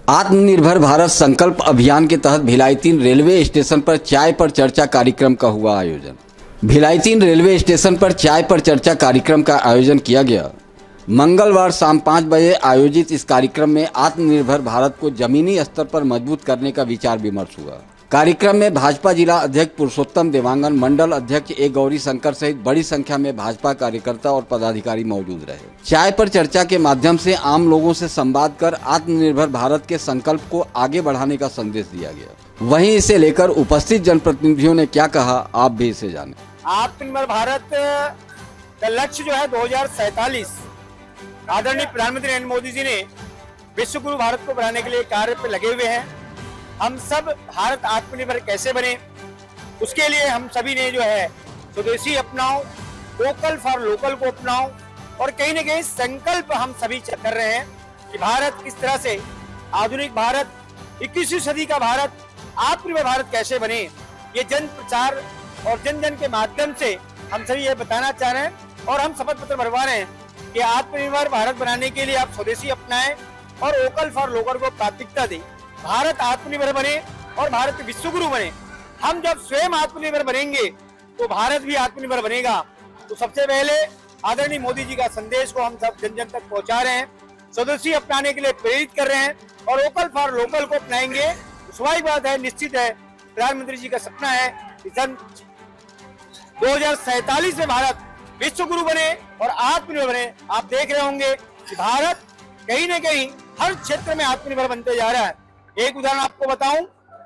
आत्मनिर्भर भारत संकल्प अभियान के तहत भिलाई 3 रेलवे स्टेशन पर चाय पर चर्चा कार्यक्रम का हुआ आयोजन। भिलाई 3 रेलवे स्टेशन पर चाय पर चर्चा कार्यक्रम का आयोजन किया गया। मंगलवार शाम 5 बजे आयोजित इस कार्यक्रम में आत्मनिर्भर भारत को जमीनी स्तर पर मजबूत करने का विचार विमर्श हुआ। कार्यक्रम में भाजपा जिला अध्यक्ष पुरुषोत्तम देवांगन, मंडल अध्यक्ष ए गौरी शंकर सहित बड़ी संख्या में भाजपा कार्यकर्ता और पदाधिकारी मौजूद रहे। चाय पर चर्चा के माध्यम से आम लोगों से संवाद कर आत्मनिर्भर भारत के संकल्प को आगे बढ़ाने का संदेश दिया गया। वहीं इसे लेकर उपस्थित जनप्रतिनिधियों ने क्या कहा, आप भी इसे जानें। आत्मनिर्भर भारत का लक्ष्य जो है 2047 आदरणीय प्रधानमंत्री नरेंद्र मोदी जी ने विश्व गुरु भारत को बनाने के लिए कार्य पे लगे हुए हैं। हम सब भारत आत्मनिर्भर कैसे बने, उसके लिए हम सभी ने जो है स्वदेशी अपनाओ, वोकल फॉर लोकल को अपनाओ और कहीं न कहीं संकल्प हम सभी कर रहे हैं कि भारत किस तरह से आधुनिक भारत, 21वीं सदी का भारत, आत्मनिर्भर भारत कैसे बने। ये जन प्रचार और जन जन के माध्यम से हम सभी ये बताना चाह रहे हैं और हम शपथ पत्र भरवा रहे हैं कि आत्मनिर्भर भारत बनाने के लिए आप स्वदेशी अपनाएं और वोकल फॉर लोकल को प्राथमिकता दें। भारत आत्मनिर्भर बने और भारत विश्व गुरु बने। हम जब स्वयं आत्मनिर्भर बनेंगे तो भारत भी आत्मनिर्भर बनेगा। तो सबसे पहले आदरणीय मोदी जी का संदेश को हम सब जन जन तक पहुंचा रहे हैं, स्वदेशी अपनाने के लिए प्रेरित कर रहे हैं और वोकल फॉर लोकल को अपनाएंगे। स्वाभाविक बात है, निश्चित है, प्रधानमंत्री जी का सपना है कि सन 2047 में भारत विश्व गुरु बने और आत्मनिर्भर बने। आप देख रहे होंगे कि भारत कहीं न कहीं हर क्षेत्र में आत्मनिर्भर बनते जा रहा है। एक उदाहरण आपको बताऊं,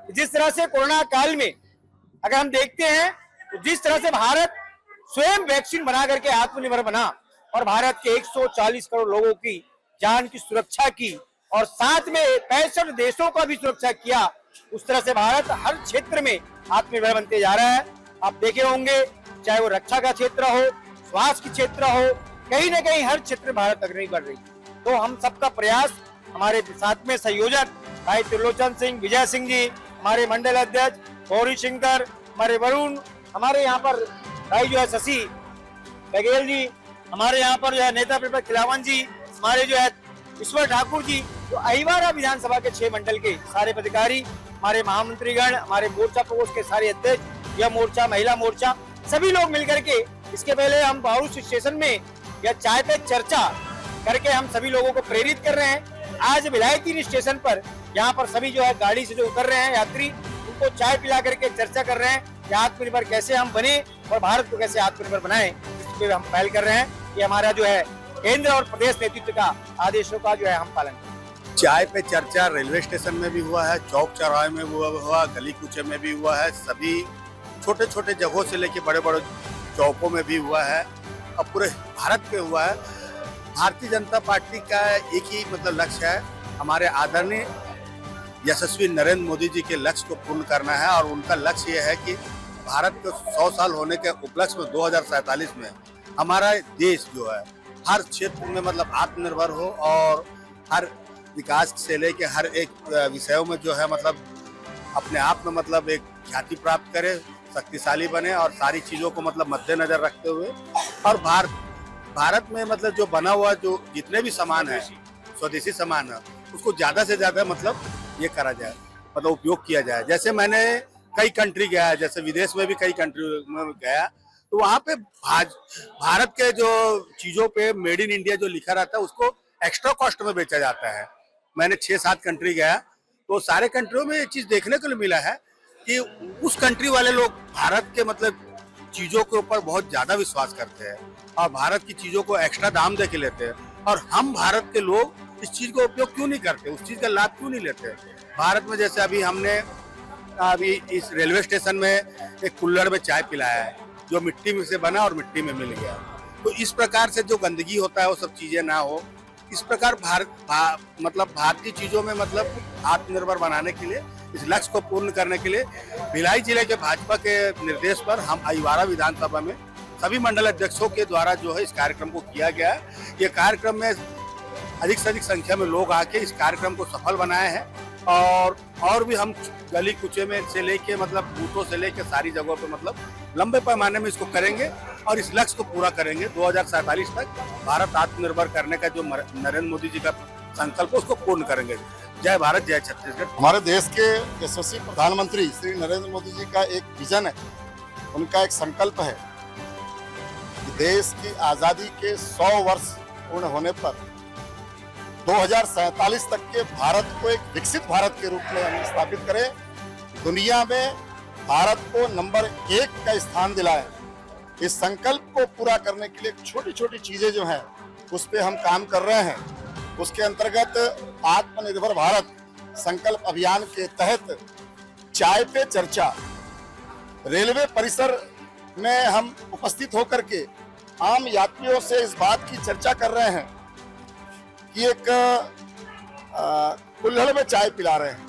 जिस तरह से कोरोना काल में अगर हम देखते हैं तो जिस तरह से भारत स्वयं वैक्सीन बना करके आत्मनिर्भर बना और भारत के 140 करोड़ लोगों की जान की सुरक्षा की और साथ में 65 देशों का भी सुरक्षा किया, उस तरह से भारत हर क्षेत्र में आत्मनिर्भर बनते जा रहा है। आप देखे होंगे, चाहे वो रक्षा का क्षेत्र हो, स्वास्थ्य के क्षेत्र हो, कहीं न कहीं हर क्षेत्र में भारत अग्रणी बढ़ रही। तो हम सबका प्रयास, हमारे साथ में संयोजक भाई त्रिलोचन सिंह, विजय सिंह जी, हमारे मंडल अध्यक्ष गौरी शंकर, हमारे वरुण, हमारे यहाँ पर भाई जो है शशि बघेल जी, हमारे यहाँ पर जो है नेता प्रतिपक्ष खिलावन जी, हमारे जो है ईश्वर ठाकुर जी, तो अहिवारा विधानसभा के 6 मंडल के सारे पदाधिकारी, हमारे महामंत्रीगण, हमारे मोर्चा प्रकोष्ठ के सारे अध्यक्ष, यह मोर्चा, महिला मोर्चा, सभी लोग मिलकर के इसके पहले हम बारूद स्टेशन में या चाय पे चर्चा करके हम सभी लोगों को प्रेरित कर रहे हैं। आज भिलाई 3 स्टेशन पर यहाँ पर सभी जो है गाड़ी से जो उतर रहे हैं यात्री, उनको चाय पिला करके चर्चा कर रहे हैं कि आत्मनिर्भर कैसे हम बने और भारत को कैसे आत्मनिर्भर बनाएं। इस पे हम पहल कर रहे हैं। ये हमारा जो है केंद्र और प्रदेश नेतृत्व का आदेशों का जो है हम पालन करें। चाय पे चर्चा रेलवे स्टेशन में भी हुआ है, चौक चौराहे में हुआ, गली कूचे में भी हुआ है, सभी छोटे छोटे जगहों से लेके बड़े बड़े चौकों में भी हुआ है और पूरे भारत पे हुआ है। भारतीय जनता पार्टी का एक ही मतलब लक्ष्य है, हमारे आदरणीय यशस्वी नरेंद्र मोदी जी के लक्ष्य को पूर्ण करना है और उनका लक्ष्य ये है कि भारत को 100 साल होने के उपलक्ष्य में 2047 में हमारा देश जो है हर क्षेत्र में मतलब आत्मनिर्भर हो और हर विकास से लेके हर एक विषयों में जो है मतलब अपने आप में मतलब एक ख्याति प्राप्त करे, शक्तिशाली बने और सारी चीज़ों को मतलब मद्देनजर रखते हुए और भारत में मतलब जो बना हुआ जो जितने भी सामान है, स्वदेशी सामान है, उसको ज़्यादा से ज़्यादा मतलब ये करा जाए, मतलब उपयोग किया जाए। जैसे मैंने कई कंट्री गया है, जैसे विदेश में भी कई कंट्री में गया, तो वहाँ पे भारत के जो चीज़ों पे मेड इन इंडिया जो लिखा रहता है उसको एक्स्ट्रा कॉस्ट में बेचा जाता है। मैंने 6-7 कंट्री गया तो सारे कंट्रियों में ये चीज़ देखने को मिला है कि उस कंट्री वाले लोग भारत के मतलब चीज़ों के ऊपर बहुत ज़्यादा विश्वास करते हैं और भारत की चीज़ों को एक्स्ट्रा दाम दे के लेते हैं और हम भारत के लोग इस चीज़ का उपयोग क्यों नहीं करते, उस चीज़ का लाभ क्यों नहीं लेते। भारत में जैसे अभी इस रेलवे स्टेशन में एक कुल्हड़ में चाय पिलाया है जो मिट्टी में से बना और मिट्टी में मिल गया। तो इस प्रकार से जो गंदगी होता है वो सब चीज़ें ना हो, इस प्रकार मतलब भारतीय चीज़ों में मतलब आत्मनिर्भर बनाने के लिए, इस लक्ष्य को पूर्ण करने के लिए भिलाई जिले के भाजपा के निर्देश पर हम अहिवारा विधानसभा में सभी मंडल अध्यक्षों के द्वारा जो है इस कार्यक्रम को किया गया है। ये कार्यक्रम में अधिक से अधिक संख्या में लोग आके इस कार्यक्रम को सफल बनाए हैं और भी हम गली कुचे में से लेके मतलब बूथों से लेके सारी जगहों पे मतलब लंबे पैमाने में इसको करेंगे और इस लक्ष्य को पूरा करेंगे। 2047 तक भारत आत्मनिर्भर करने का जो नरेंद्र मोदी जी का संकल्प उसको पूर्ण करेंगे। जय भारत, जय छत्तीसगढ़। हमारे देश के यशस्वी प्रधानमंत्री श्री नरेंद्र मोदी जी का एक विजन है, उनका एक संकल्प है कि देश की आजादी के 100 वर्ष पूर्ण होने पर 2047 तक के भारत को एक विकसित भारत के रूप में हम स्थापित करें, दुनिया में भारत को नंबर 1 का स्थान दिलाएं। इस संकल्प को पूरा करने के लिए छोटी छोटी चीजें जो हैं उस पे हम काम कर रहे हैं। उसके अंतर्गत आत्मनिर्भर भारत संकल्प अभियान के तहत चाय पे चर्चा, रेलवे परिसर में हम उपस्थित होकर के आम यात्रियों से इस बात की चर्चा कर रहे हैं कि एक कुल्हड़ में चाय पिला रहे हैं,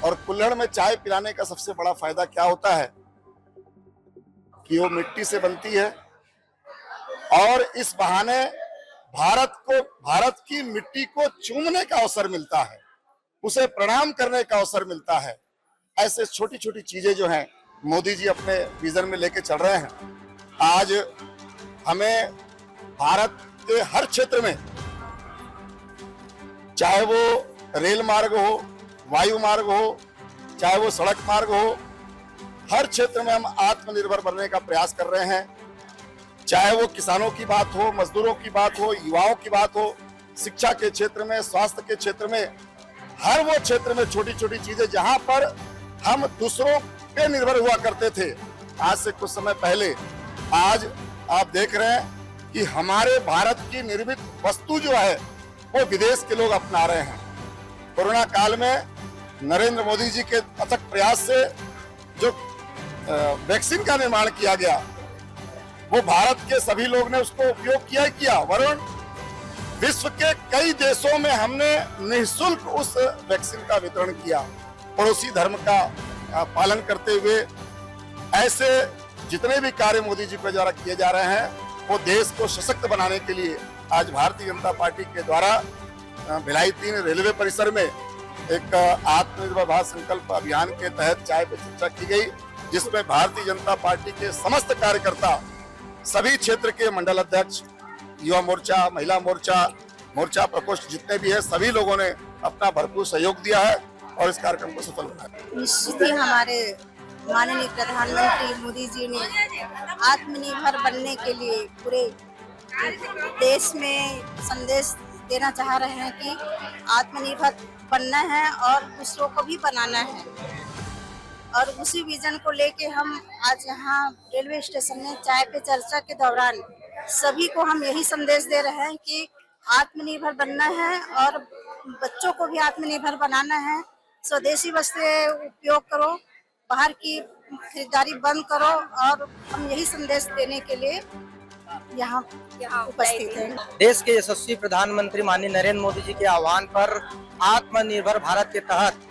और कुल्हड़ में चाय पिलाने का सबसे बड़ा फायदा क्या होता है कि वो मिट्टी से बनती है, और इस बहाने भारत की मिट्टी को चूमने का अवसर मिलता है, उसे प्रणाम करने का अवसर मिलता है। ऐसे छोटी छोटी चीजें जो हैं मोदी जी अपने विजन में लेके चल रहे हैं। आज हमें भारत के हर क्षेत्र में, चाहे वो रेल मार्ग हो, वायु मार्ग हो, चाहे वो सड़क मार्ग हो, हर क्षेत्र में हम आत्मनिर्भर बनने का प्रयास कर रहे हैं। चाहे वो किसानों की बात हो, मजदूरों की बात हो, युवाओं की बात हो, शिक्षा के क्षेत्र में, स्वास्थ्य के क्षेत्र में, हर वो क्षेत्र में छोटी छोटी चीजें जहां पर हम दूसरों पे निर्भर हुआ करते थे आज से कुछ समय पहले, आज आप देख रहे हैं कि हमारे भारत की निर्मित वस्तु जो है वो विदेश के लोग अपना रहे हैं। कोरोना काल में नरेंद्र मोदी जी के अथक प्रयास से जो वैक्सीन का निर्माण किया गया, वो भारत के सभी लोग ने उसको उपयोग किया वरुण, विश्व के कई देशों में हमने निःशुल्क उस वैक्सीन का वितरण किया, पड़ोसी धर्म का पालन करते हुए। ऐसे जितने भी कार्य मोदी जी के द्वारा किए जा रहे हैं वो देश को सशक्त बनाने के लिए आज भारतीय जनता पार्टी के द्वारा भिलाई 3 रेलवे परिसर में एक आत्मनिर्भर भारत संकल्प अभियान के तहत चाय पे चर्चा की गई, जिसमें भारतीय जनता पार्टी के समस्त कार्यकर्ता, सभी क्षेत्र के मंडल अध्यक्ष, युवा मोर्चा, महिला मोर्चा, मोर्चा प्रकोष्ठ जितने भी है, सभी लोगों ने अपना भरपूर सहयोग दिया है और इस कार्यक्रम को सफल बनाया। निश्चित ही हमारे माननीय प्रधानमंत्री मोदी जी ने आत्मनिर्भर बनने के लिए पूरे देश में संदेश देना चाह रहे हैं कि आत्मनिर्भर बनना है और दूसरों को भी बनाना है, और उसी विजन को लेके हम आज यहाँ रेलवे स्टेशन में चाय पे चर्चा के दौरान सभी को हम यही संदेश दे रहे हैं कि आत्मनिर्भर बनना है और बच्चों को भी आत्मनिर्भर बनाना है। स्वदेशी वस्तुएं उपयोग करो, बाहर की खरीदारी बंद करो, और हम यही संदेश देने के लिए यहाँ उपस्थित हैं। देश के यशस्वी प्रधानमंत्री माननीय नरेंद्र मोदी जी के आह्वान पर आत्मनिर्भर भारत के तहत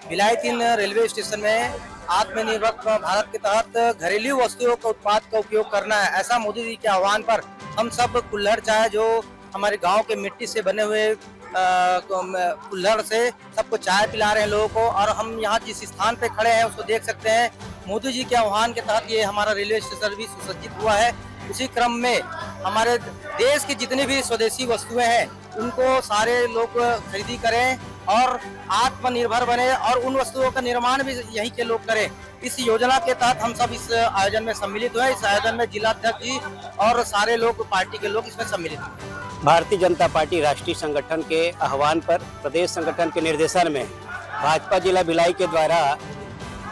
भिलाई 3 रेलवे स्टेशन में आत्मनिर्भर भारत के तहत घरेलू वस्तुओं का उत्पाद का उपयोग करना है, ऐसा मोदी जी के आह्वान पर हम सब कुल्हड़ चाय, जो हमारे गांव के मिट्टी से बने हुए कुल्हड़ से सबको चाय पिला रहे हैं लोगों को। और हम यहाँ जिस स्थान पे खड़े हैं उसको देख सकते हैं, मोदी जी के आह्वान के तहत ये हमारा रेलवे स्टेशन भी सुसज्जित हुआ है। उसी क्रम में हमारे देश की जितनी भी स्वदेशी वस्तुएं हैं उनको सारे लोग खरीदी करें और आत्मनिर्भर बने, और उन वस्तुओं का निर्माण भी यहीं के लोग करें। इस योजना के तहत हम सब इस आयोजन में सम्मिलित हुए। इस आयोजन में जिलाध्यक्ष जी और सारे लोग, पार्टी के लोग इसमें सम्मिलित हुए। भारतीय जनता पार्टी राष्ट्रीय संगठन के आह्वान पर प्रदेश संगठन के निर्देशन में भाजपा जिला भिलाई के द्वारा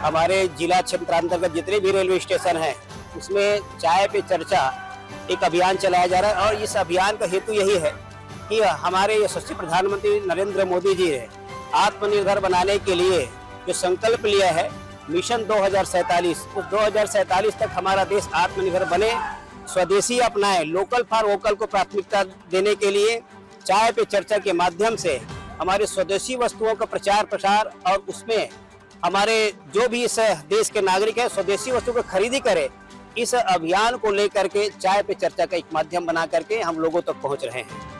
हमारे जिला क्षेत्रांतर्गत जितने भी रेलवे स्टेशन हैं उसमें चाय पे चर्चा एक अभियान चलाया जा रहा है। और इस अभियान का हेतु यही है कि हमारे यशस्वी प्रधानमंत्री नरेंद्र मोदी जी ने आत्मनिर्भर बनाने के लिए जो संकल्प लिया है मिशन 2047, उस 2047 तक हमारा देश आत्मनिर्भर बने, स्वदेशी अपनाए, लोकल फॉर वोकल को प्राथमिकता देने के लिए चाय पे चर्चा के माध्यम से हमारे स्वदेशी वस्तुओं का प्रचार प्रसार, और उसमें हमारे जो भी इस देश के नागरिक हैं स्वदेशी वस्तु को खरीदी करें, इस अभियान को लेकर के चाय पे चर्चा का एक माध्यम बना करके हम लोगों तक पहुंच रहे हैं।